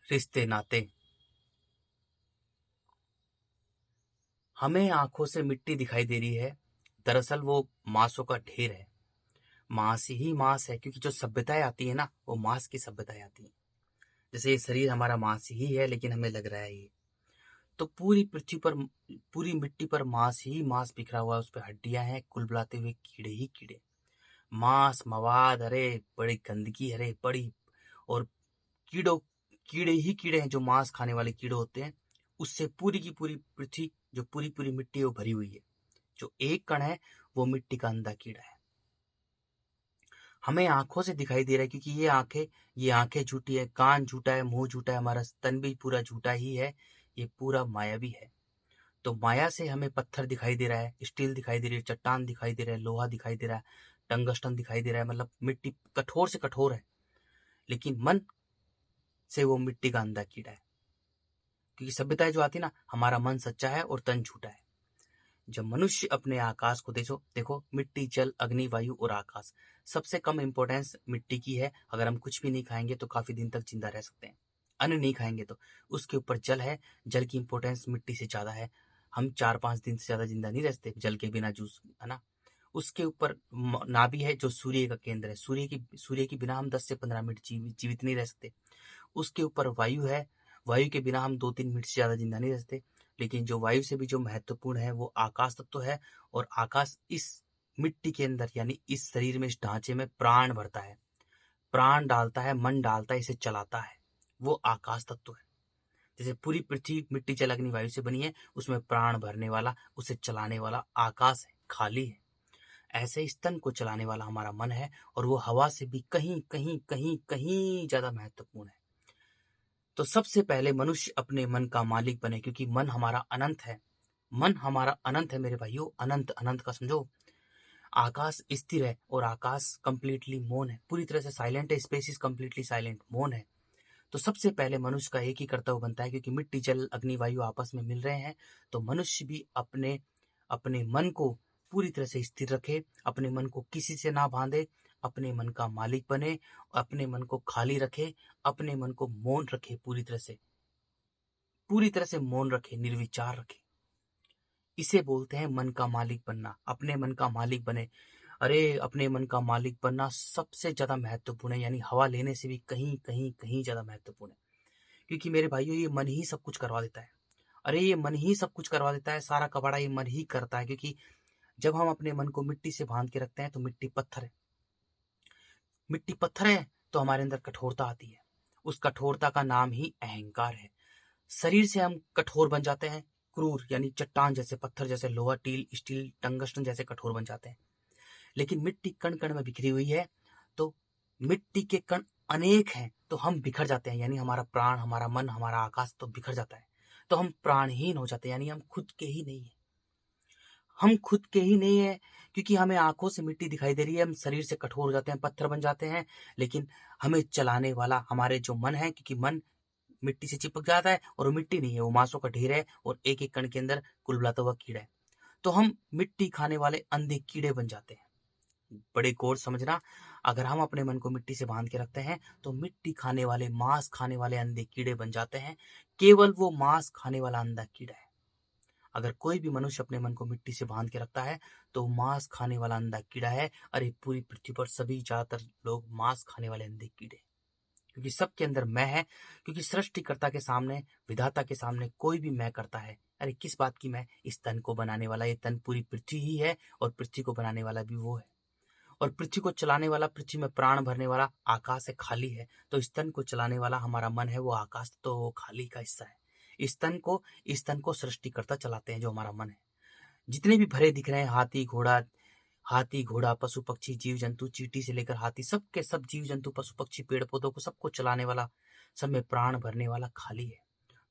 रिश्ते नाते। हमें आंखों से मिट्टी दिखाई दे रही है, दरअसल वो मांसों का ढेर है। मांस ही मांस है, क्योंकि जो सभ्यताएं आती है ना, वो मांस की सभ्यताएं आती हैं। जैसे ये शरीर हमारा मांस ही है, लेकिन हमें लग रहा है ये तो पूरी पृथ्वी पर, पूरी मिट्टी पर मांस ही मांस बिखरा हुआ है। उस पर हड्डियां हैं, कुलबुलाते हुए कीड़े ही कीड़े। मांस मवाद, अरे बड़ी गंदगी, अरे बड़ी। और कीड़ों कीड़े ही कीड़े हैं जो मांस खाने वाले कीड़े होते हैं। उससे पूरी की पूरी पृथ्वी, जो पूरी पूरी मिट्टी है, वो भरी हुई है। जो एक कण है, वो मिट्टी का अंधा कीड़ा है। हमें आंखों से दिखाई दे रहा है, क्योंकि ये आंखें झूठी है, कान झूठा है, मुंह झूठा है, हमारा तन भी पूरा झूठा ही है। ये पूरा मायावी है। तो माया से हमें पत्थर दिखाई दे रहा है, स्टील दिखाई दे रही है, चट्टान दिखाई दे रहा है, लोहा दिखाई दे रहा है, टंगस्टन दिखाई दे रहा है, मतलब मिट्टी कठोर से कठोर है। लेकिन मन से वो मिट्टी का अंधा कीड़ा है। क्योंकि सभ्यताएं जो आती है ना, हमारा मन सच्चा है और तन झूठा है। जब मनुष्य अपने आकाश को देखो देखो, मिट्टी, जल, अग्नि, वायु और आकाश, सबसे कम इंपॉर्टेंस मिट्टी की है। अगर हम कुछ भी नहीं खाएंगे तो काफी दिन तक जिंदा रह सकते हैं। अन्न नहीं खाएंगे तो उसके ऊपर जल है। जल की इंपॉर्टेंस मिट्टी से ज्यादा है। हम 4-5 दिन से ज्यादा जिंदा नहीं रह सकते जल के बिना, जूस है ना। उसके ऊपर नाभि है, जो सूर्य का केंद्र है। सूर्य के बिना हम 10 से 15 मिनट जीवित नहीं रह सकते। उसके ऊपर वायु है। वायु के बिना हम 2-3 मिनट से ज्यादा जिंदा नहीं रह सकते। लेकिन जो वायु से भी जो महत्वपूर्ण है, वो आकाश तत्व है। और आकाश इस मिट्टी के अंदर, यानी इस शरीर में, इस ढांचे में प्राण भरता है, प्राण डालता है, मन डालता है, इसे चलाता है। वो आकाश तत्व है। जैसे पूरी पृथ्वी मिट्टी, जल, अग्नि, वायु से बनी है, उसमें प्राण भरने वाला, उसे चलाने वाला आकाश है, खाली है। ऐसे ही स्तन को चलाने वाला हमारा मन है, और वो हवा से भी कहीं कहीं कहीं कहीं ज्यादा महत्वपूर्ण है। तो सबसे पहले मनुष्य अपने मन का मालिक बने, क्योंकि मन हमारा अनंत है। मन हमारा अनंत है मेरे भाइयों, अनंत अनंत का समझो। आकाश स्थिर है और आकाश कंप्लीटली मौन है, पूरी तरह से साइलेंट है। स्पेस इज कंप्लीटली साइलेंट, मौन है। तो सबसे पहले मनुष्य का एक ही कर्तव्य बनता है, क्योंकि मिट्टी, जल, अग्नि, वायु आपस में मिल रहे हैं। तो मनुष्य भी अपने अपने मन को पूरी तरह से स्थिर रखे, अपने मन को किसी से ना बांधे, अपने मन का मालिक बने, अपने मन को खाली रखे, अपने मन को मौन रखे, पूरी तरह से मौन रखे, निर्विचार रखे। इसे बोलते हैं मन का मालिक बनना, अपने मन का मालिक बने। अरे अपने मन का मालिक बनना सबसे ज्यादा महत्वपूर्ण है, यानी हवा लेने से भी कहीं कहीं कहीं ज्यादा महत्वपूर्ण है। क्योंकि मेरे भाइयों, ये मन ही सब कुछ करवा देता है। अरे ये मन ही सब कुछ करवा देता है, सारा कबाड़ा ये मन ही करता है। क्योंकि जब हम अपने मन को मिट्टी से बांध के रखते हैं, तो मिट्टी पत्थर है। मिट्टी पत्थर है तो हमारे अंदर कठोरता आती है। उस कठोरता का नाम ही अहंकार है। शरीर से हम कठोर बन जाते हैं, क्रूर, यानी चट्टान जैसे, पत्थर जैसे, लोहा, टील, स्टील, टंगस्टन जैसे कठोर बन जाते हैं। लेकिन मिट्टी कण कण में बिखरी हुई है। तो मिट्टी के कण अनेक हैं, तो हम बिखर जाते हैं, यानी हमारा प्राण, हमारा मन, हमारा आकाश तो बिखर जाता है। तो हम प्राणहीन हो जाते हैं, यानी हम खुद के ही नहीं है। हम खुद के ही नहीं है, क्योंकि हमें आंखों से मिट्टी दिखाई दे रही है, हम शरीर से कठोर हो जाते हैं, पत्थर बन जाते हैं। लेकिन हमें चलाने वाला हमारे जो मन है, क्योंकि मन मिट्टी से चिपक जाता है, और वो मिट्टी नहीं है, वो मांसों का ढेर है, और एक एक कण के अंदर कुलबुलाता हुआ कीड़ा है। तो हम मिट्टी खाने वाले अंधे कीड़े बन जाते हैं। बड़े गौर समझना, अगर हम अपने मन को मिट्टी से बांध के रखते हैं, तो मिट्टी खाने वाले, मांस खाने वाले अंधे कीड़े बन जाते हैं। केवल वो मांस खाने वाला अंधा कीड़ा है। अगर कोई भी मनुष्य अपने मन को मिट्टी से बांध के रखता है, तो मांस खाने वाला अंधा कीड़ा है। अरे पूरी पृथ्वी पर सभी ज्यादातर लोग मांस खाने वाले अंधे कीड़े, क्योंकि सबके अंदर मैं है। क्योंकि सृष्टिकर्ता के सामने, विधाता के सामने कोई भी मैं करता है। अरे किस बात की मैं? इस तन को बनाने वाला, ये तन पूरी पृथ्वी ही है, और पृथ्वी को बनाने वाला भी वो है। और पृथ्वी को चलाने वाला, पृथ्वी में प्राण भरने वाला आकाश है, खाली है। तो इस तन को चलाने वाला हमारा मन है, वो आकाश तो वो खाली का हिस्सा है। इस तन को सृष्टिकर्ता चलाते हैं, जो हमारा मन है। जितने भी भरे दिख रहे हैं, हाथी घोड़ा, पशु पक्षी, जीव जंतु, चींटी से लेकर हाथी, सबके सब जीव जंतु, पशु पक्षी, पेड़ पौधों को, सबको चलाने वाला, सब में प्राण भरने वाला खाली है।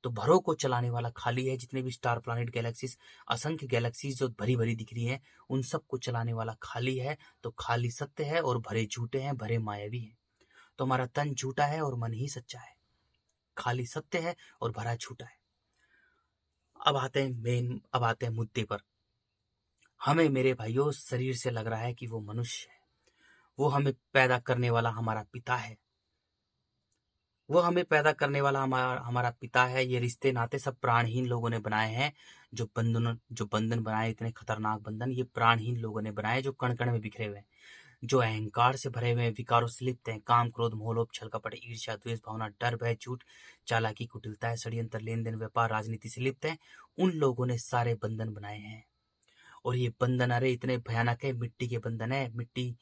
तो भरों को चलाने वाला खाली है। जितने भी स्टार, प्लैनेट, गैलेक्सीज, असंख्य गैलेक्सीज जो भरी भरी दिख रही हैं, उन सबको चलाने वाला खाली है। तो खाली सत्य है, और भरे झूठे हैं, भरे मायावी हैं। तो हमारा तन झूठा है और मन ही सच्चा है। खाली सत्य है और भरा झूठा है। अब आते हैं मुद्दे पर। हमें मेरे भाइयों शरीर से लग रहा है कि वो मनुष्य है, वो हमें पैदा करने वाला हमारा पिता है। वो हमें पैदा करने वाला हमारा हमारा पिता है। ये रिश्ते नाते सब प्राणहीन लोगों ने बनाए हैं। जो बंधन बनाए, इतने खतरनाक बंधन, ये प्राणहीन लोगों ने बनाए, जो कण कण में बिखरे हुए हैं, जो अहंकार से भरे हुए हैं, विकारों से लिप्त हैं, काम क्रोध मोह लोभ छल कपट ईर्ष्या द्वेष भावना डर भय झूठ चालाकी कुटिलता है, षड्यंत्र लेन देन व्यापार राजनीति से लिप्त हैं। उन लोगों ने सारे बंधन बनाए हैं। और ये बंधन अरे इतने भयानक है, मिट्टी के बंधन है। मिट्टी,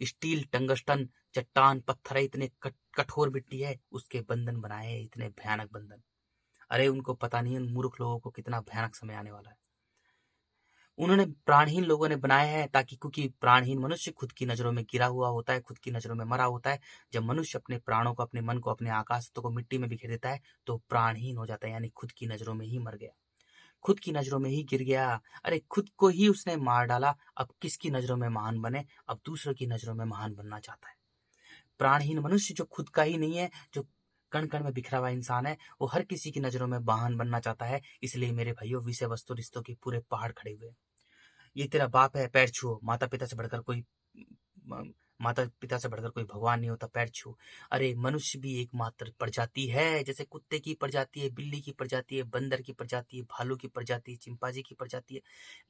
स्टील, टंगस्टन, चट्टान, पत्थर है, इतने कठोर मिट्टी है, उसके बंधन बनाए हैं, इतने भयानक बंधन। अरे उनको पता नहीं है उन मूर्ख लोगों को कितना भयानक समय आने वाला है। उन्होंने प्राणहीन लोगों ने बनाए हैं ताकि, क्योंकि प्राणहीन मनुष्य खुद की नजरों में गिरा हुआ होता है, खुद की नजरों में मरा होता है। जब मनुष्य अपने प्राणों को, अपने मन को, अपने आकाश तत्व को मिट्टी में बिखेर देता है तो प्राणहीन हो जाता है, यानी खुद की नजरों में ही मर गया, खुद की नजरों में ही गिर गया। अरे खुद को ही उसने मार डाला। अब किसकी नजरों में महान बने? अब दूसरों की नजरों में महान बनना चाहता है। प्राणहीन मनुष्य जो खुद का ही नहीं है, जो कण कण में बिखरा हुआ इंसान है, वो हर किसी की नजरों में महान बनना चाहता है। इसलिए मेरे भाइयों, विषय वस्तु रिश्तों के पूरे पहाड़ खड़े हुए हैं। ये तेरा बाप है, पैर छुओ। माता पिता से बढ़कर कोई माता पिता से बढ़कर कोई भगवान नहीं होता, पैर छू। अरे मनुष्य भी एक मात्र प्रजाति है। जैसे कुत्ते की प्रजाति है, बिल्ली की प्रजाति है, बंदर की प्रजाति है, भालू की प्रजाति है, चिंपांजी की प्रजाति है,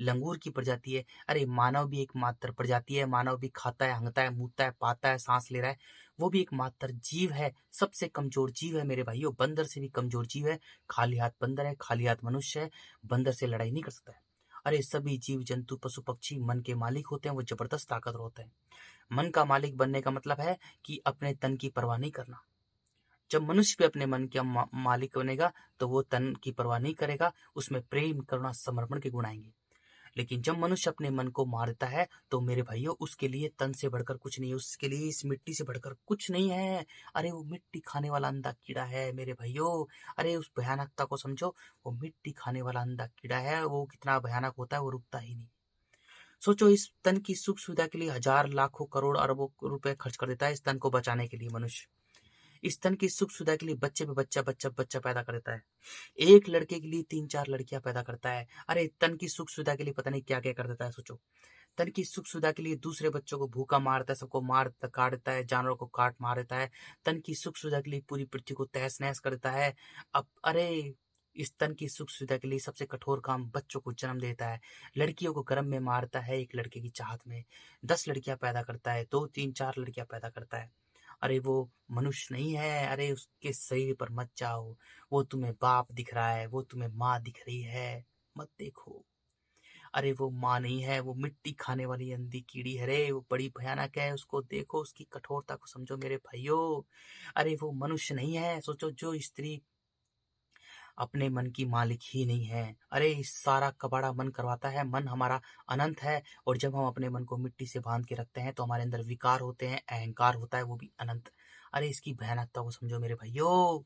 लंगूर की प्रजाति है। अरे मानव भी एक मात्र प्रजाति है। मानव भी खाता है, हंगता है, मूतता है, पाता है, सांस ले रहा है। वो भी एक मात्र जीव है, सबसे कमजोर जीव है मेरे भाइयों, बंदर से भी कमजोर जीव है। खाली हाथ बंदर है, खाली हाथ मनुष्य है, बंदर से लड़ाई नहीं कर सकता है। अरे सभी जीव जंतु पशु पक्षी मन के मालिक होते हैं, वो जबरदस्त ताकतवर होते हैं। मन का मालिक बनने का मतलब है कि अपने तन की परवाह नहीं करना। जब मनुष्य भी अपने मन का मालिक बनेगा तो वो तन की परवाह नहीं करेगा, उसमें प्रेम करुणा समर्पण के गुण आएंगे। लेकिन जब मनुष्य अपने मन को मारता है तो मेरे भाइयों, उसके लिए तन से बढ़कर कुछ नहीं है, उसके लिए इस मिट्टी से बढ़कर कुछ नहीं है। अरे वो मिट्टी खाने वाला अंधा कीड़ा है मेरे भाइयों। अरे उस भयानकता को समझो। वो मिट्टी खाने वाला अंधा कीड़ा है, वो कितना भयानक होता है, वो रुकता ही नहीं। सोचो, इस तन की सुख सुविधा के लिए हजार लाखों करोड़ अरबों रुपए खर्च कर देता है, इस तन को बचाने के लिए मनुष्य। इस तन की सुख सुविधा के लिए बच्चे पे बच्चा बच्चा बच्चा पैदा कर देता है। एक लड़के के लिए 3-4 लड़कियां पैदा करता है। अरे तन की सुख सुविधा के लिए पता नहीं क्या क्या कर देता है। सोचो, तन की सुख सुविधा के लिए दूसरे बच्चों को भूखा मारता है, सबको मार काट देता है, जानवरों को काट मार देता है। तन की सुख सुविधा के लिए पूरी पृथ्वी को तहस नहस कर देता है। अब अरे इस तन की सुख सुविधा के लिए सबसे कठोर काम बच्चों को जन्म देता है, लड़कियों को गर्भ में मारता है, एक लड़के की चाहत में 10 लड़कियां पैदा करता है, 2-3-4 लड़कियां पैदा करता है। अरे वो मनुष्य नहीं है। अरे उसके शरीर पर मत जाओ, वो तुम्हें बाप दिख रहा है, वो तुम्हें माँ दिख रही है, मत देखो। अरे वो माँ नहीं है, वो मिट्टी खाने वाली अंधी कीड़ी है रे, वो बड़ी भयानक है, उसको देखो, उसकी कठोरता को समझो मेरे भाइयों। अरे वो मनुष्य नहीं है। सोचो, जो स्त्री अपने मन की मालिक ही नहीं है। अरे इस सारा कबाड़ा मन करवाता है। मन हमारा अनंत है, और जब हम अपने मन को मिट्टी से बांध के रखते हैं तो हमारे अंदर विकार होते हैं, अहंकार होता है, वो भी अनंत। अरे इसकी भयानकता को समझो मेरे भाइयों।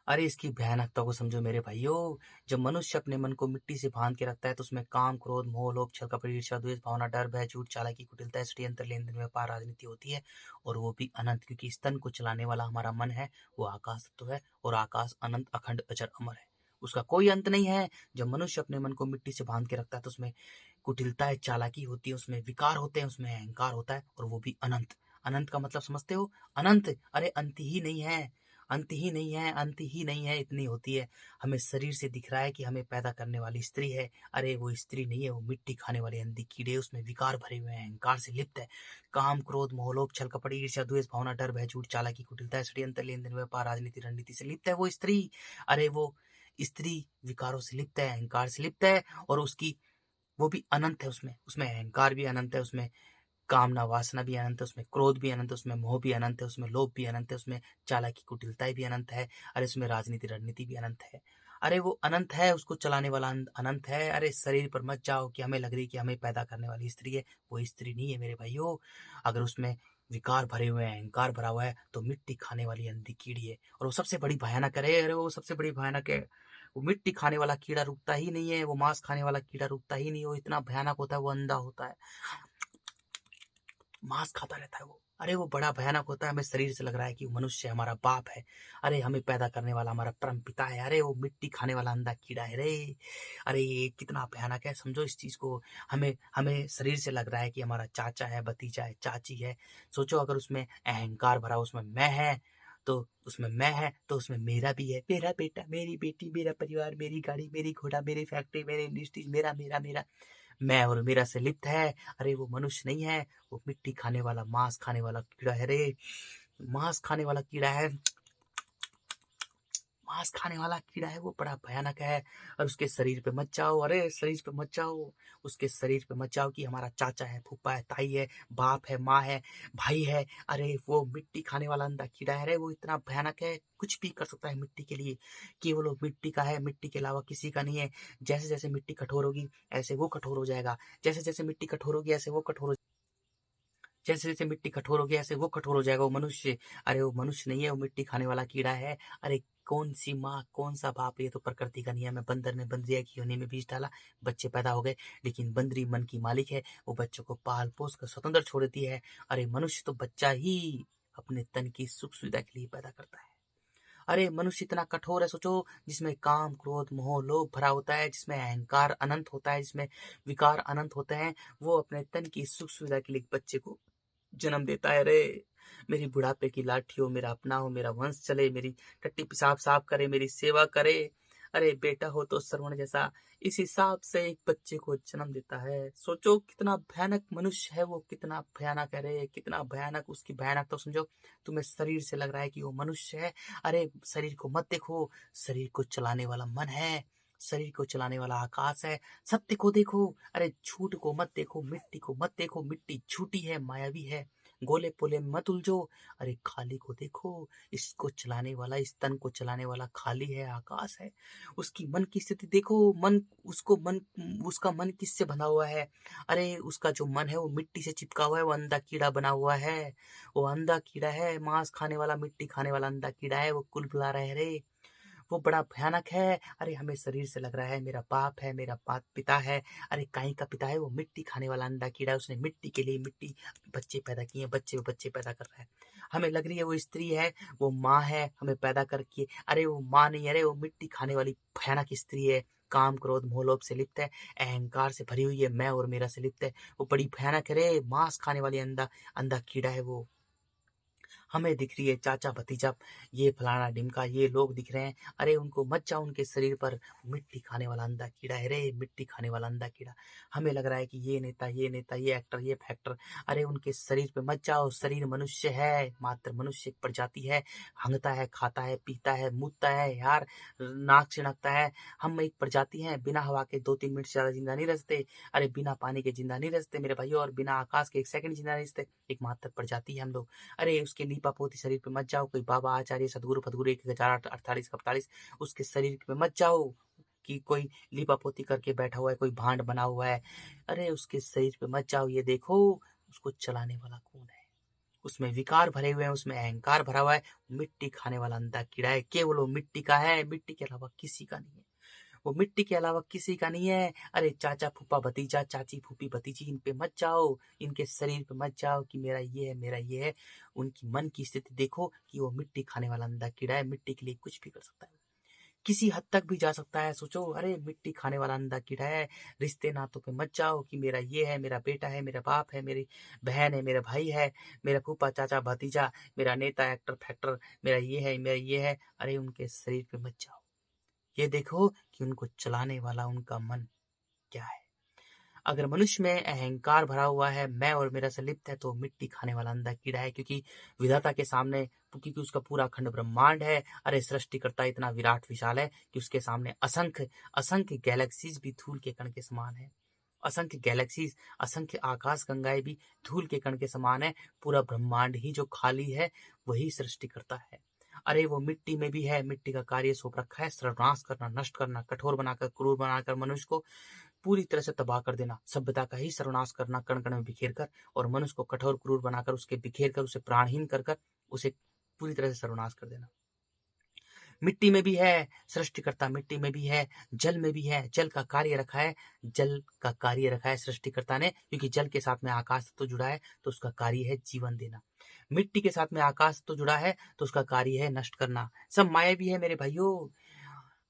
अरे इसकी भयानकता को समझो मेरे भाइयों। जब मनुष्य अपने मन को मिट्टी से बांध के रखता है तो उसमें काम क्रोध मोह लोभ छल कपट ईर्ष्या द्वेष भावना डर भय झूठ चालाकी कुटिलता षड्यंत्र लेन देन व्यापार राजनीति होती है, और वो भी अनंत, क्योंकि इस तन को चलाने वाला हमारा मन है, वो आकाश तत्व है, और आकाश अनंत अखंड अजर अमर है, उसका कोई अंत नहीं है। जब मनुष्य अपने मन को मिट्टी से बांध के रखता है तो उसमें कुटिलता है, चालाकी होती है, उसमें विकार होते हैं, उसमें अहंकार होता है, और वो भी अनंत। अनंत का मतलब समझते हो? अनंत, अरे अंत ही नहीं है, अंत ही नहीं है, अंत ही नहीं है, इतनी होती है। हमें शरीर से दिख रहा है कि हमें पैदा करने वाली स्त्री है। अरे वो स्त्री नहीं है, वो मिट्टी खाने वाली अंधी कीड़े, उसमें विकार भरे हुए हैं, अहंकार से लिप्त है। काम क्रोध मोह लोभ छल कपट ईर्ष्या द्वेष भावना डर भय झूठ चालाकी कुटिलता षड्यंत्र लेन देन व्यापार राजनीति रणनीति से लिप्त है वो स्त्री। अरे वो स्त्री विकारों से लिप्त है, अहंकार से लिप्त है, और उसकी वो भी अनंत है। उसमें उसमें अहंकार भी अनंत है, उसमें कामना वासना भी अनंत है, उसमें क्रोध भी अनंत है, उसमें मोह भी अनंत है, उसमें लोभ भी अनंत है, उसमें चालाकी कुटिलता भी अनंत है। अरे उसमें राजनीति रणनीति भी अनंत है। अरे वो अनंत है, उसको चलाने वाला अनंत है। अरे शरीर पर मत जाओ कि हमें लग रही कि हमें पैदा करने वाली स्त्री है, वो स्त्री नहीं है मेरे भाइयों। अगर उसमें विकार भरे हुए हैं, अहंकार भरा हुआ है, तो मिट्टी खाने वाली अंधी कीड़ी है, और वो सबसे बड़ी भयानक है। अरे वो सबसे बड़ी भयानक है। वो मिट्टी खाने वाला कीड़ा रुकता ही नहीं है, वो मांस खाने वाला कीड़ा रुकता ही नहीं, वो इतना भयानक होता है, वो अंधा होता है, मांस खाता रहता है वो। अरे वो बड़ा भयानक होता है, हमें शरीर से लग रहा है कि वो मनुष्य हमारा बाप है, अरे हमें पैदा करने वाला हमारा परम पिता है, अरे वो मिट्टी खाने वाला अंधा कीड़ा है रे। अरे ये कितना भयानक है, समझो इस चीज को। हमें हमें शरीर से लग रहा है कि हमारा चाचा है, भतीजा है, चाची है। सोचो अगर उसमें अहंकार भरा, उसमें मैं है, तो उसमें मेरा भी है, मेरा बेटा, मेरी बेटी, मेरा परिवार, मेरी गाड़ी, मेरी घोड़ा, मेरी फैक्ट्री, मेरी इंडस्ट्रीज, मेरा मेरा मेरा, मैं और मेरा से लिप्त है। अरे वो मनुष्य नहीं है, वो मिट्टी खाने वाला, मांस खाने वाला कीड़ा है रे। मांस खाने वाला कीड़ा है, मांस खाने वाला कीड़ा है, वो बड़ा भयानक है। और उसके शरीर पे मत जाओ, अरे शरीर पे मत जाओ, उसके शरीर पे मत जाओ कि हमारा चाचा है, फूफा है, ताई है, बाप है, माँ है, भाई है। अरे वो मिट्टी खाने वाला अंधा कीड़ा है रे, वो इतना भयानक है, कुछ भी कर सकता है मिट्टी के लिए। केवल वो मिट्टी का है, मिट्टी के अलावा किसी का नहीं है। जैसे जैसे मिट्टी कठोर होगी ऐसे वो कठोर हो जाएगा, जैसे जैसे मिट्टी कठोर होगी ऐसे वो कठोर हो, जैसे जैसे मिट्टी कठोर होगी ऐसे वो कठोर हो जाएगा, वो मनुष्य। अरे वो मनुष्य नहीं है, वो मिट्टी खाने वाला कीड़ा है। अरे कौन सी माँ, कौन सा बाप, ये तो प्रकृति का नियम है। बंदर ने बंदरिया की योनि में बीज डाला, बच्चे पैदा हो गए, लेकिन बंदरी मन की मालिक है, वो बच्चों को पाल पोस कर स्वतंत्र छोड़ देती है। अरे मनुष्य तो बच्चा ही अपने तन की सुख सुविधा के लिए पैदा करता है। अरे मनुष्य इतना कठोर है, सोचो, जिसमें काम क्रोध मोह लोभ भरा होता है, जिसमें अहंकार अनंत होता है, जिसमें विकार अनंत होते हैं, वो अपने तन की सुख सुविधा के लिए बच्चे को जन्म देता है रे। मेरी बुढ़ापे की लाठी हो, मेरा अपना हो, मेरा वंश चले, मेरी टट्टी पेशाब साफ करे, मेरी सेवा करे। अरे बेटा हो तो श्रवण जैसा, इस हिसाब से एक बच्चे को जन्म देता है। सोचो कितना भयानक मनुष्य है वो, कितना भयानक है रे, कितना भयानक। उसकी भयानक तो समझो, तुम्हें शरीर से लग रहा है कि वो मनुष्य है। अरे शरीर को मत देखो, शरीर को चलाने वाला मन है, शरीर को चलाने वाला आकाश है। सत्य को देखो, अरे झूठ को मत देखो, मिट्टी को मत देखो, मिट्टी झूठी है, मायावी है। गोले पोले में मत उलझो, अरे खाली को देखो, इसको चलाने वाला, इस तन को चलाने वाला खाली है, आकाश है। उसकी मन की स्थिति देखो, उसका मन किससे बंधा हुआ है? अरे उसका जो मन है वो मिट्टी से चिपका हुआ है, वो अंधा कीड़ा बना हुआ है। वो अंधा कीड़ा है, मांस खाने वाला, मिट्टी खाने वाला अंधा कीड़ा है, वो कुल बुला रहे रे। वो बड़ा भयानक है। अरे हमें शरीर से लग रहा है मेरा बाप है, मेरा बाप पिता है। अरे काई का पिता है, वो मिट्टी खाने वाला अंडा कीड़ा है। उसने मिट्टी के लिए मिट्टी बच्चे पैदा किए, बच्चे बच्चे पैदा कर रहा है। हमें लग रही है वो स्त्री है, वो माँ है, हमें पैदा करके। अरे वो माँ नहीं, अरे वो मिट्टी खाने वाली भयानक स्त्री है। काम क्रोध मोह लोभ से लिप्त है, अहंकार से भरी हुई है, मैं और मेरा से लिप्त है। वो बड़ी भयानक है रे, मांस खाने वाली अंधा अंधा कीड़ा है वो। हमें दिख रही है चाचा भतीजा, ये फलाना ढिमका, ये लोग दिख रहे हैं। अरे उनको मत जाओ, उनके शरीर पर मिट्टी खाने वाला अंधा कीड़ा है रे, मिट्टी खाने वाला अंधा कीड़ा। हमें लग रहा है कि ये नेता, ये नेता, ये एक्टर, ये फैक्टर। अरे उनके शरीर पे मत जाओ, शरीर मनुष्य है, मात्र मनुष्य एक प्रजाति है। हंगता है, खाता है, पीता है, मुतता है यार, नाक छिड़कता है। हम एक प्रजाति हैं, बिना हवा के 2-3 मिनट से ज्यादा जिंदा नहीं रह सकते। अरे बिना पानी के जिंदा नहीं रह सकते मेरे भाइयों, और बिना आकाश के 1 सेकंड जिंदा नहीं रह सकते। एक मात्र प्रजाति है हम लोग। अरे उसके लीपा पोती शरीर पे मत जाओ, कोई बाबा आचार्य सदगुरु फदगुरु 1048 उसके शरीर पे मत जाओ कि कोई लीपा पोती करके बैठा हुआ है, कोई भांड बना हुआ है। अरे उसके शरीर पे मत जाओ, ये देखो उसको चलाने वाला कौन है। उसमें विकार भरे हुए हैं, उसमें अहंकार भरा हुआ है। मिट्टी खाने वाला अंधा कीड़ा है, केवल वो मिट्टी का है, मिट्टी के अलावा किसी का नहीं है। वो मिट्टी के अलावा किसी का नहीं है। अरे चाचा फूफा भतीजा, चाची फूफी भतीजी, इन पे मत जाओ, इनके शरीर पे मत जाओ कि मेरा ये है, मेरा ये है। उनकी मन की स्थिति देखो कि वो मिट्टी खाने वाला अंधा कीड़ा है, मिट्टी के लिए कुछ भी कर सकता है, किसी हद तक भी जा सकता है। सोचो, अरे मिट्टी खाने वाला अंधा कीड़ा है। रिश्ते नातों पे मत जाओ कि मेरा ये है, मेरा बेटा है, मेरा बाप है, मेरी बहन है, मेरा भाई है, मेरा फूफा चाचा भतीजा, मेरा नेता एक्टर फैक्टर, मेरा ये है, मेरा ये है। अरे उनके शरीर पे मत जाओ, ये देखो कि उनको चलाने वाला उनका मन क्या है। अगर मनुष्य में अहंकार भरा हुआ है, मैं और मेरा से लिप्त है, तो मिट्टी खाने वाला अंधा कीड़ा है। क्योंकि विधाता के सामने, क्योंकि उसका पूरा खंड ब्रह्मांड है। अरे सृष्टिकर्ता इतना विराट विशाल है कि उसके सामने असंख्य असंख्य गैलेक्सीज भी धूल के कण के समान है। असंख्य गैलेक्सीज, असंख्य आकाश गंगाएं भी धूल के कण के समान है। पूरा ब्रह्मांड ही जो खाली है वही सृष्टिकर्ता है। अरे वो मिट्टी में भी है, मिट्टी का कार्य सौंप रखा है, सर्वनाश करना, नष्ट करना, कठोर बनाकर, क्रूर बनाकर मनुष्य को पूरी तरह से तबाह कर देना, सभ्यता का ही सर्वनाश करना, कण कण में बिखेर कर, और मनुष्य को कठोर क्रूर बनाकर, उसके बिखेर कर, उसे प्राणहीन कर कर, उसे पूरी तरह से सर्वनाश कर देना। मिट्टी में भी है सृष्टिकर्ता, मिट्टी में भी है, जल में भी है। जल का कार्य रखा है, जल का कार्य रखा है सृष्टिकर्ता ने, क्योंकि जल के साथ में आकाश तत्व जुड़ा है तो उसका कार्य है जीवन देना। मिट्टी के साथ में आकाश तत्व जुड़ा है तो उसका कार्य है नष्ट करना। सब माया भी है मेरे भाइयों।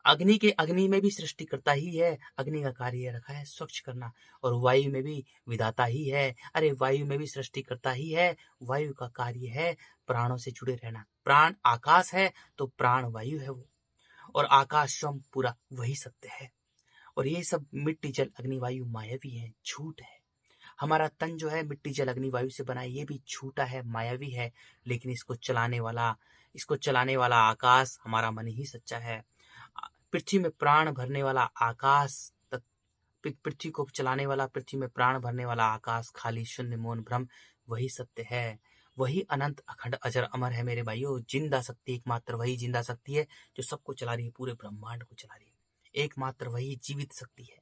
अग्नि में भी सृष्टिकर्ता ही है, अग्नि का कार्य रखा है स्वच्छ करना। और वायु में भी विधाता ही है, अरे वायु में भी सृष्टिकर्ता ही है, वायु का कार्य है प्राणों से जुड़े रहना। प्राण आकाश है तो प्राण वायु है वो, और आकाश स्वयं पूरा वही सत्य है। और ये सब मिट्टी जल अग्नि वायु मायावी है, झूठ है। हमारा तन जो है मिट्टी जल अग्नि वायु से बना है, ये भी झूठा है, मायावी है। लेकिन इसको चलाने वाला आकाश हमारा मन ही सच्चा है। पृथ्वी में प्राण भरने वाला आकाश, पृथ्वी को चलाने वाला, पृथ्वी में प्राण भरने वाला आकाश, खाली शून्य मौन भ्रम, वही सत्य है। वही अनंत अखंड अजर अमर है मेरे भाइयों। जिंदा शक्ति एकमात्र वही जिंदा शक्ति है जो सबको चला रही है, पूरे ब्रह्मांड को चला रही है। एकमात्र वही जीवित शक्ति है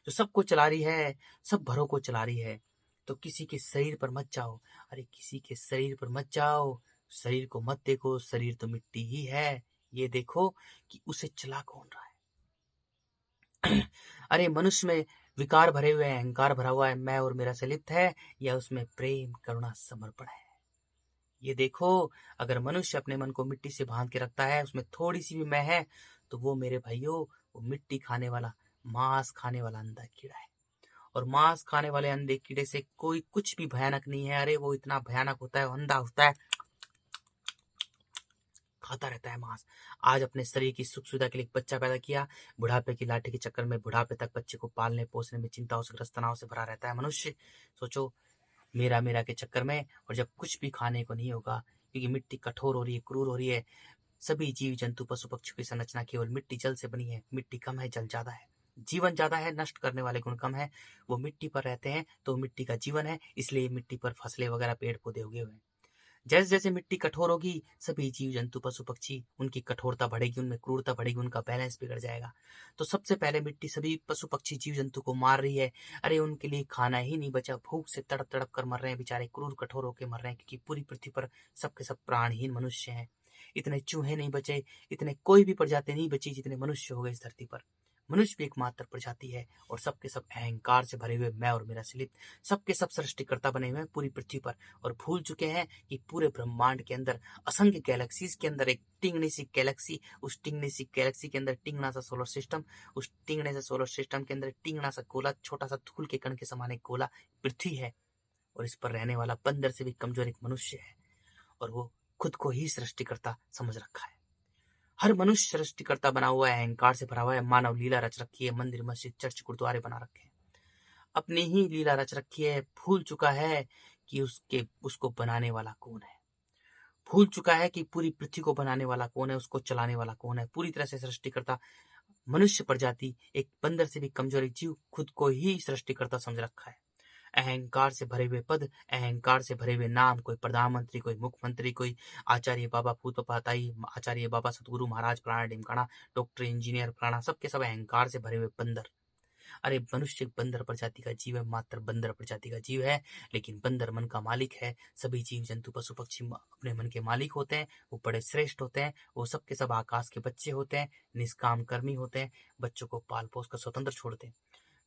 जो सबको चला रही है, सब भरों को चला रही है। तो किसी के शरीर पर मत जाओ, अरे किसी के शरीर पर मत जाओ, शरीर को मत देखो, शरीर तो मिट्टी ही है। ये देखो कि उसे चला कौन रहा है। अरे मनुष्य में विकार भरे हुए हैं, अहंकार भरा हुआ है, मैं और मेरा से लिप्त है, या उसमें प्रेम करुणा समर्पण है। ये देखो, अगर मनुष्य अपने मन को मिट्टी से बांध के रखता है, उसमें थोड़ी सी भी मैं है, तो वो मेरे भाइयों, वो मिट्टी खाने वाला, मांस खाने वाला अंधा कीड़ा है। और मांस खाने वाले अंधे कीड़े से कोई कुछ भी भयानक नहीं है। अरे वो इतना भयानक होता है, अंधा होता है, खाता रहता है मांस। आज अपने शरीर की सुख सुविधा के लिए एक बच्चा पैदा किया, बुढ़ापे की लाठी के चक्कर में बुढ़ापे तक बच्चे को पालने पोसने में चिंताओं से ग्रस्त, तनाव से भरा रहता है मनुष्य। सोचो, मेरा मेरा के चक्कर में, और जब कुछ भी खाने को नहीं होगा, क्योंकि मिट्टी कठोर हो रही है, क्रूर हो रही है। सभी जीव जंतु पशु पक्षियों की संरचना केवल मिट्टी जल से बनी है। मिट्टी कम है, जल ज्यादा है। जीवन ज्यादा है, नष्ट करने वाले गुण कम है। वो मिट्टी पर रहते हैं तो मिट्टी का जीवन है, इसलिए मिट्टी पर फसलें वगैरह पेड़ पौधे उगे हुए हैं। जैसे जैसे मिट्टी कठोर होगी, सभी जीव जंतु पशु पक्षी, उनकी कठोरता बढ़ेगी, उनमें क्रूरता बढ़ेगी, उनका बैलेंस बिगड़ जाएगा। तो सबसे पहले मिट्टी सभी पशु पक्षी जीव जंतु को मार रही है। अरे उनके लिए खाना ही नहीं बचा, भूख से तड़प तड़प कर मर रहे हैं बेचारे, क्रूर कठोर होकर मर रहे हैं, क्योंकि पूरी पृथ्वी पर सबके सब प्राणहीन मनुष्य हैं। इतने चूहे नहीं बचे, इतने कोई भी प्रजाति नहीं बची जितने मनुष्य हो गए इस धरती पर। मनुष्य भी एकमात्र प्रजाति है, और सबके सब अहंकार से भरे हुए, मैं और मेरा से लिप्त, सबके सब सृष्टिकर्ता बने हुए हैं पूरी पृथ्वी पर, और भूल चुके हैं कि पूरे ब्रह्मांड के अंदर असंख्य गैलेक्सीज के अंदर एक टिंगनी सी गैलेक्सी, उस टिंगनी सी गैलेक्सी के अंदर टिंगना सा सोलर सिस्टम, उस टिंगने से सोलर सिस्टम के अंदर टिंगना सा गोला, छोटा सा धूल के कण के समान एक गोला पृथ्वी है, और इस पर रहने वाला बंदर से भी कमजोर एक मनुष्य है, और वो खुद को ही सृष्टिकर्ता समझ रखा है। हर मनुष्य सृष्टिकर्ता बना हुआ है, अहंकार से भरा हुआ है, मानव लीला रच रखी है, मंदिर मस्जिद चर्च गुरुद्वारे बना रखे हैं, अपनी ही लीला रच रखी है। भूल चुका है कि उसको बनाने वाला कौन है। भूल चुका है कि पूरी पृथ्वी को बनाने वाला कौन है, उसको चलाने वाला कौन है। पूरी तरह से सृष्टिकर्ता मनुष्य प्रजाति, एक बंदर से भी कमजोर एक जीव, खुद को ही सृष्टिकर्ता समझ रखा है। अहंकार से भरे हुए पद, अहंकार से भरे हुए नाम, कोई प्रधानमंत्री, कोई मुख्यमंत्री, कोई आचार्य बाबा भूत पताई, आचार्य बाबा सतगुरु महाराज फलाना ढिमकाना, डॉक्टर इंजीनियर फलाना, सबके सब अहंकार से भरे हुए बंदर। अरे मनुष्य बंदर प्रजाति का जीव है, मात्र बंदर प्रजाति का जीव है, लेकिन बंदर मन का मालिक है। सभी जीव जंतु पशु पक्षी अपने मन के मालिक होते हैं, वो बड़े श्रेष्ठ होते हैं, वो सबके सब आकाश के बच्चे होते हैं, निष्काम कर्मी होते हैं, बच्चों को पाल पोस कर स्वतंत्र छोड़ते हैं।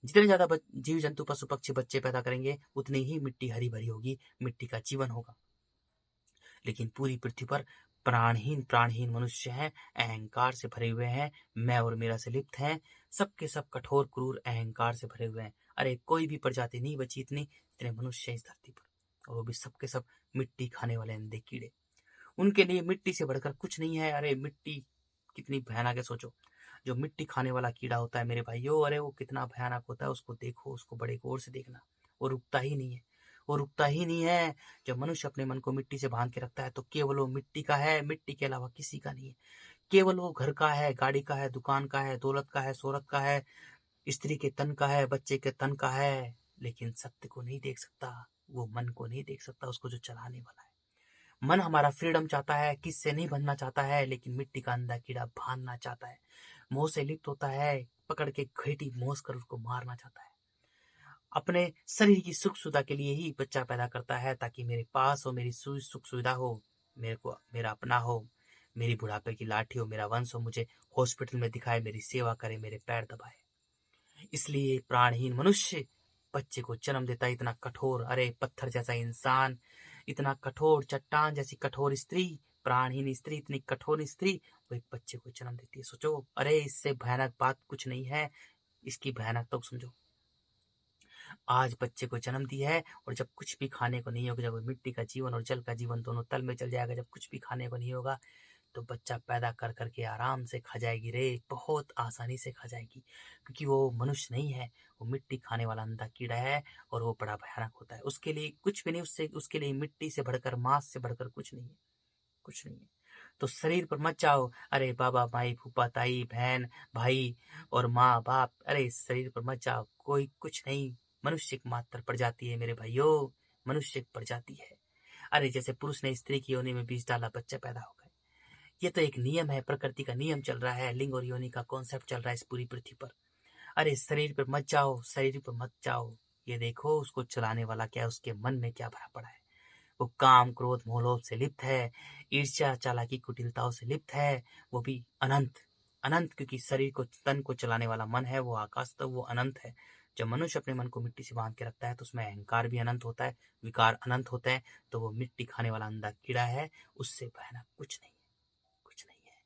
जितने ज्यादा जीव जंतु पशु पक्षी बच्चे पैदा करेंगे, उतनी ही मिट्टी हरी भरी होगी, मिट्टी का जीवन होगा। लेकिन पूरी पृथ्वी पर प्राणहीन मनुष्य हैं, अहंकार से भरे हुए हैं, मैं और मेरा से लिप्त हैं, सबके सब कठोर क्रूर अहंकार से भरे हुए हैं। अरे कोई भी प्रजाति नहीं बची इतनी जितने मनुष्य हैं इस धरती पर, और वो भी सबके सब मिट्टी खाने वाले अंधे कीड़े। उनके लिए मिट्टी से बढ़कर कुछ नहीं है। अरे मिट्टी कितनी भयानक है, सोचो। जो मिट्टी खाने वाला कीड़ा होता है मेरे भाइयों, अरे वो कितना भयानक होता है, उसको देखो, उसको बड़े गौर से देखना। वो रुकता ही नहीं है, वो रुकता ही नहीं है। जब मनुष्य अपने मन को मिट्टी से बांध के रखता है, तो केवल वो मिट्टी का है, मिट्टी के अलावा किसी का नहीं है। केवल वो घर का है, गाड़ी का है, दुकान का है, दौलत का है, शोहरत का है, स्त्री के तन का है, बच्चे के तन का है, लेकिन सत्य को नहीं देख सकता, वो मन को नहीं देख सकता, उसको जो चलाने वाला है। मन हमारा फ्रीडम चाहता है, किससे नहीं बनना चाहता है, लेकिन मिट्टी का अंधा कीड़ा बांधना चाहता है, मोह से लिप्त होता है, पकड़ के घेटी मोस कर उसको मारना चाहता है। अपने शरीर की सुख सुविधा के लिए ही बच्चा पैदा करता है, ताकि मेरे पास हो, मेरी सुख सुविधा हो, मेरे को मेरा अपना हो, मेरी बुढ़ापे की लाठी हो, मेरा वंश हो, मुझे हॉस्पिटल में दिखाए, मेरी सेवा करे, मेरे पैर दबाए। इसलिए प्राणहीन मनुष्य बच्चे को जन्म देता है, इतना कठोर, अरे पत्थर जैसा इंसान, इतना कठोर, चट्टान जैसी कठोर स्त्री, प्राणहीन स्त्री, इतनी कठोर स्त्री, वो एक बच्चे को जन्म देती है। सोचो, अरे इससे भयानक बात कुछ नहीं है, इसकी भयानकता तो समझो। आज बच्चे को जन्म दिया है, और जब कुछ भी खाने को नहीं होगा, जब मिट्टी का जीवन और जल का जीवन दोनों तल में चल जाएगा, जब कुछ भी खाने को नहीं होगा, तो बच्चा पैदा कर करके आराम से खा जाएगी रे, बहुत आसानी से खा जाएगी, क्योंकि वो मनुष्य नहीं है, वो मिट्टी खाने वाला अंधा कीड़ा है, और वो बड़ा भयानक होता है। उसके लिए कुछ भी नहीं, उससे उसके लिए मिट्टी से बढ़कर, मांस से बढ़कर कुछ नहीं है, कुछ नहीं है। तो शरीर पर मत जाओ, अरे बाबा माई फूफा ताई बहन भाई और माँ बाप, अरे शरीर पर मत जाओ, कोई कुछ नहीं, मनुष्य एक मात्र प्रजाति है मेरे भाइयों, मनुष्य एक प्रजाति है। अरे जैसे पुरुष ने स्त्री की योनि में बीज डाला, बच्चा पैदा हो गए, ये तो एक नियम है, प्रकृति का नियम चल रहा है, लिंग और योनि का कॉन्सेप्ट चल रहा है इस पूरी पृथ्वी पर। अरे शरीर पर मत जाओ, शरीर पर मत जाओ, ये देखो उसको चलाने वाला क्या है, उसके मन में क्या भरा पड़ा है। वो काम क्रोध मोह लोभ से लिप्त है, ईर्ष्या चालाकी कुटिलताओं से लिप्त है, वो भी अनंत अनंत, क्योंकि शरीर को, तन को चलाने वाला मन है वो आकाश, तो वो अनंत है। जब मनुष्य अपने मन को मिट्टी से बांध के रखता है, तो उसमें अहंकार भी अनंत होता है, विकार अनंत होता है, तो वो मिट्टी खाने वाला अंधा कीड़ा है, उससे भयानक कुछ नहीं है, कुछ नहीं है।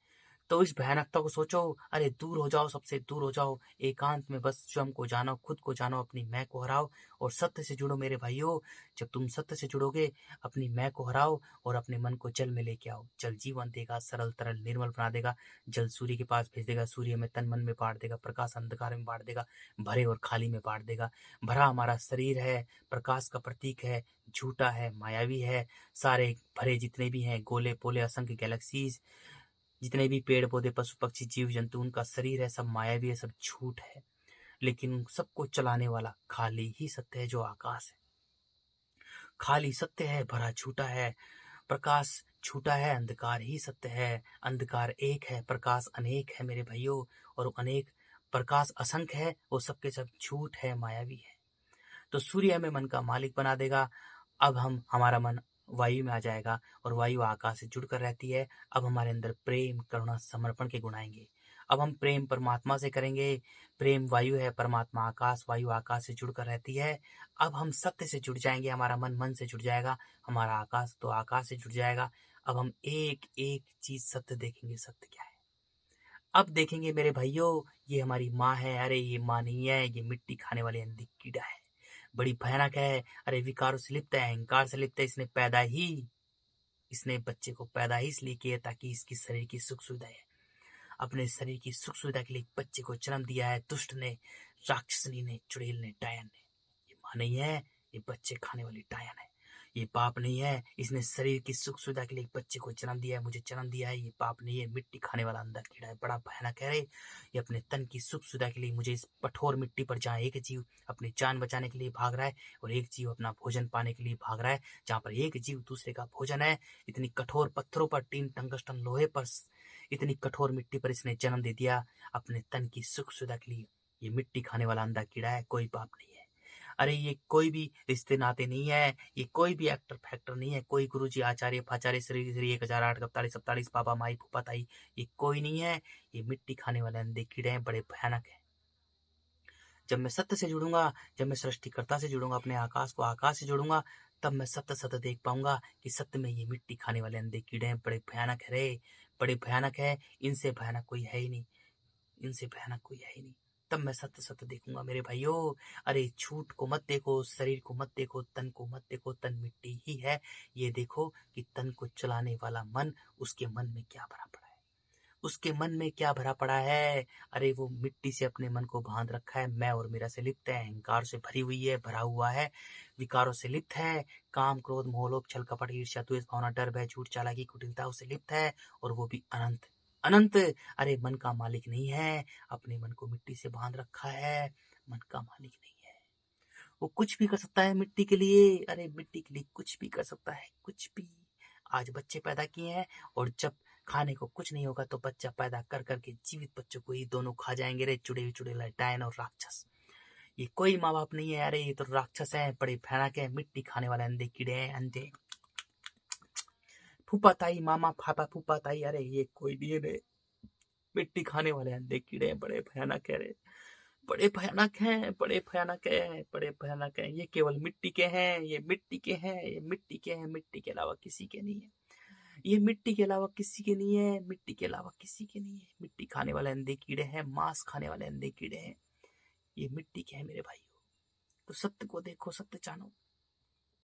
तो इस भयानकता को सोचो, अरे दूर हो जाओ, सबसे दूर हो जाओ, एकांत में बस स्वयं को जानो, खुद को जानो, अपनी मैं को हराओ और सत्य से जुड़ो मेरे भाइयों। जब तुम सत्य से जुड़ोगे, अपनी मैं को हराओ और अपने मन को जल में लेके आओ। जल जीवन देगा, सरल तरल निर्मल बना देगा। जल सूर्य के पास भेज देगा, सूर्य में तन मन में बांट देगा, प्रकाश अंधकार में बांट देगा, भरे और खाली में बांट देगा। भरा हमारा शरीर है, प्रकाश का प्रतीक है, झूठा है, मायावी है। सारे भरे जितने भी हैं, गोले पोले असंख्य गैलेक्सीज, जितने भी पेड़ पौधे पशु पक्षी जीव जंतु, उनका शरीर है, सब मायावी है, सब झूठ है। लेकिन सबको चलाने वाला खाली ही सत्य है, जो आकाश है। खाली सत्य है, भरा झूठा है। प्रकाश झूठा है, अंधकार ही सत्य है। अंधकार एक है, प्रकाश अनेक है मेरे भाइयों, और अनेक प्रकाश असंख्य है, वो सबके सब झूठ है, मायावी है। तो सूर्य हमें मन का मालिक बना देगा। अब हमारा मन वायु में आ जाएगा, और वायु आकाश से जुड़कर रहती है। अब हमारे अंदर प्रेम करुणा समर्पण के गुण आएंगे। अब हम प्रेम परमात्मा से करेंगे। प्रेम वायु है, परमात्मा आकाश, वायु आकाश से जुड़कर रहती है। अब हम सत्य से जुड़ जाएंगे, हमारा मन मन से जुड़ जाएगा, हमारा आकाश तो आकाश से जुड़ जाएगा। अब हम एक एक चीज सत्य देखेंगे, सत्य क्या है। अब देखेंगे मेरे भाइयों, ये हमारी माँ है, अरे ये माँ नहीं है, ये मिट्टी खाने वाली अंधी कीड़ा है, बड़ी भयानक है। अरे विकारों से लिप्त है, अहंकार से लिप्त है। इसने बच्चे को पैदा ही इसलिए किया ताकि इसकी शरीर की सुख सुविधा है, अपने शरीर की सुख सुविधा के लिए बच्चे को जन्म दिया है। दुष्ट ने, राक्षसनी ने, चुड़ैल ने, डायन ने। ये माँ नहीं है, ये बच्चे खाने वाली डायन है। ये पाप नहीं है, इसने शरीर की सुख सुविधा के लिए बच्चे को जन्म दिया है, मुझे जन्म दिया है। ये पाप नहीं है, मिट्टी खाने वाला अंधा कीड़ा है, बड़ा भयानक है रे। ये अपने तन की सुख सुविधा के लिए मुझे इस कठोर मिट्टी पर, जहाँ एक जीव अपनी जान बचाने के लिए भाग रहा है और एक जीव अपना भोजन पाने के लिए भाग रहा है, जहाँ पर एक जीव दूसरे का भोजन है, इतनी कठोर पत्थरों पर, टीन टंगस्टन लोहे पर, इतनी कठोर मिट्टी पर इसने जन्म दे दिया अपने तन की सुख सुविधा के लिए। ये मिट्टी खाने वाला अंधा कीड़ा है, कोई पाप नहीं है। अरे ये कोई भी रिश्ते नाते नहीं है, ये कोई भी एक्टर फैक्टर नहीं है, कोई गुरुजी आचार्य फाचार्य श्री श्री 1008 41 47 बाबा माई फूफा ताई, ये कोई नहीं है। ये मिट्टी खाने वाले अंधे कीड़े हैं, बड़े भयानक है। जब मैं सत्य से जुड़ूंगा, जब मैं सृष्टिकर्ता से जुड़ूंगा, अपने आकाश को आकाश से जोड़ूंगा, तब मैं सत्य सत्य देख पाऊंगा कि सत्य में ये मिट्टी खाने वाले अंधे कीड़े हैं, बड़े भयानक है रे, बड़े भयानक है। इनसे भयानक कोई है ही नहीं, इनसे भयानक कोई है ही नहीं। तब मैं सत्य सत्य देखूंगा मेरे भाइयों। अरे झूठ को मत देखो, शरीर को मत देखो, तन को मत देखो, तन मिट्टी ही है। ये देखो कि तन को चलाने वाला मन, उसके मन में क्या भरा पड़ा है, उसके मन में क्या भरा पड़ा है। अरे वो मिट्टी से अपने मन को बांध रखा है, मैं और मेरा से लिप्त है, अहंकार से भरी हुई है, भरा हुआ है, विकारों से लिप्त है, काम क्रोध मोह लोभ छल कपट ईर्ष्या द्वेष भावना डर भय झूठ चालाकी कुटिलता से लिप्त है, और वो भी अनंत अनंत। अरे मन का मालिक नहीं है, अपने मन को मिट्टी से बांध रखा है, मन का मालिक नहीं है। वो कुछ भी कर सकता है मिट्टी के लिए, अरे मिट्टी के लिए कुछ भी कर सकता है, कुछ भी। आज बच्चे पैदा किए हैं, और जब खाने को कुछ नहीं होगा तो बच्चा पैदा कर करके जीवित बच्चों को ही दोनों खा जाएंगे रे, चुड़ैल चुड़ैल डायन और राक्षस। ये कोई माँ बाप नहीं है, अरे ये तो राक्षस है, बड़े भयानक है, मिट्टी खाने वाले अंधे कीड़े हैं, अंधे फूफा ताई मामा पापा फूफा ताई, अरे ये कोई नहीं है रे। मिट्टी खाने वाले अंधे कीड़े हैं, बड़े भयानक है रे, बड़े भयानक हैं, बड़े भयानक है, बड़े भयानक है। ये केवल मिट्टी के हैं, ये मिट्टी के हैं, ये मिट्टी के हैं, मिट्टी के अलावा किसी के नहीं है। ये मिट्टी के अलावा किसी के नहीं है, मिट्टी के अलावा किसी के नहीं है। मिट्टी खाने वाले अंधे कीड़े हैं, मांस खाने वाले अंधे कीड़े हैं। ये मिट्टी के हैं मेरे भाइयों। तो सत्य को देखो, सत्य जानो।